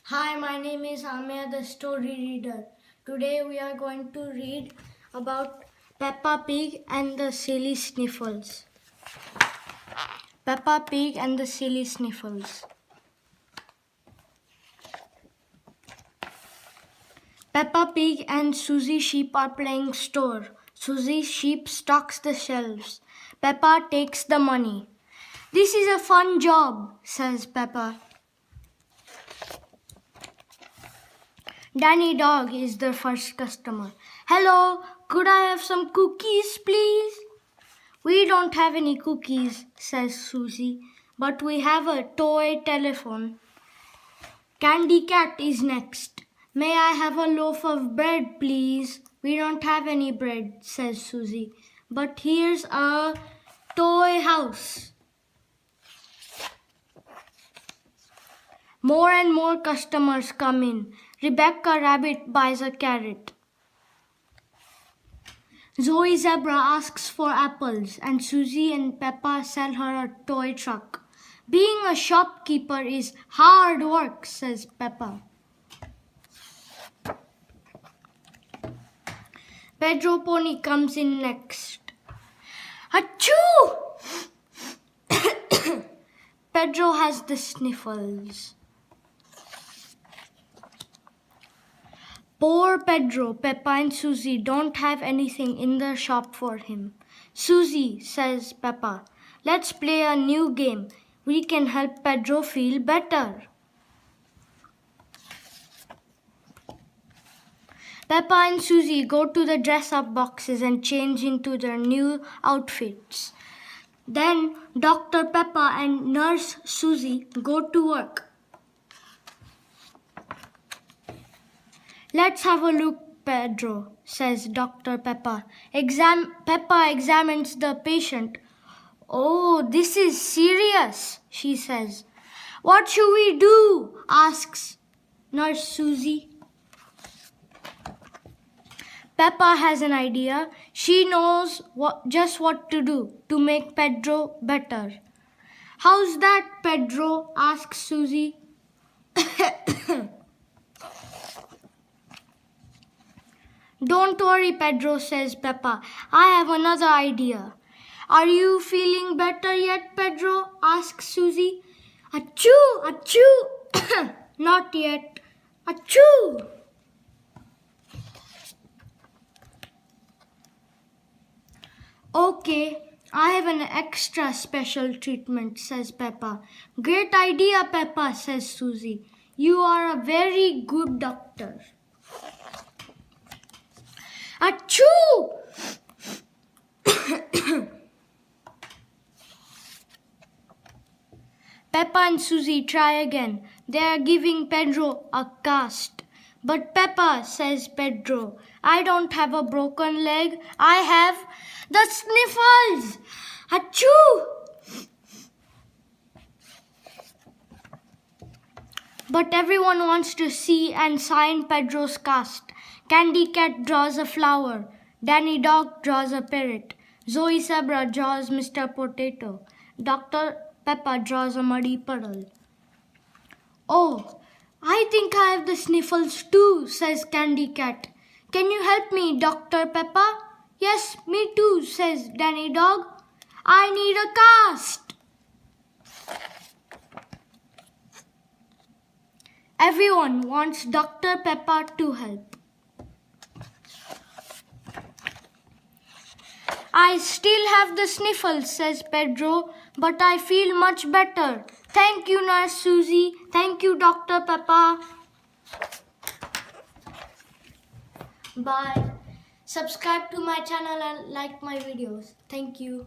Hi, my name is Amir, the story reader. Today we are going to read about Peppa Pig and the Silly Sniffles. Peppa Pig and the Silly Sniffles. Peppa Pig and Susie Sheep are playing store. Susie Sheep stocks the shelves. Peppa takes the money. "This is a fun job," says Peppa. Danny Dog is the first customer. "Hello, could I have some cookies, please?" "We don't have any cookies," says Susie, "but we have a toy telephone." Candy Cat is next. "May I have a loaf of bread, please?" "We don't have any bread," says Susie, "but here's a toy house." More and more customers come in. Rebecca Rabbit buys a carrot. Zoe Zebra asks for apples, and Susie and Peppa sell her a toy truck. "Being a shopkeeper is hard work," says Peppa. Pedro Pony comes in next. "Achoo!" Pedro has the sniffles. Poor Pedro, Peppa and Susie don't have anything in the shop for him. "Susie," says Peppa, "let's play a new game. We can help Pedro feel better." Peppa and Susie go to the dress-up boxes and change into their new outfits. Then Dr. Peppa and Nurse Susie go to work. "Let's have a look, Pedro," says Dr. Peppa. Peppa examines the patient. "Oh, this is serious," she says. "What should we do?" asks Nurse Susie. Peppa has an idea. She knows just what to do to make Pedro better. "How's that, Pedro?" asks Susie. "Don't worry, Pedro," says Peppa. "I have another idea." "Are you feeling better yet, Pedro?" asks Susie. "Achoo! Achoo!" "Not yet." "Achoo!" "Okay, I have an extra special treatment," says Peppa. "Great idea, Peppa," says Susie. "You are a very good doctor." Achoo! Peppa and Susie try again. They are giving Pedro a cast. "But Peppa," says Pedro, "I don't have a broken leg. I have the sniffles." Achoo! But everyone wants to see and sign Pedro's cast. Candy Cat draws a flower. Danny Dog draws a parrot. Zoe Zebra draws Mr. Potato. Dr. Peppa draws a muddy puddle. "Oh, I think I have the sniffles too," says Candy Cat. "Can you help me, Dr. Peppa?" "Yes, me too," says Danny Dog. "I need a cast." Everyone wants Dr. Peppa to help. "I still have the sniffles," says Pedro, "but I feel much better. Thank you, Nurse Susie. Thank you, Dr. Peppa." Bye. Subscribe to my channel and like my videos. Thank you.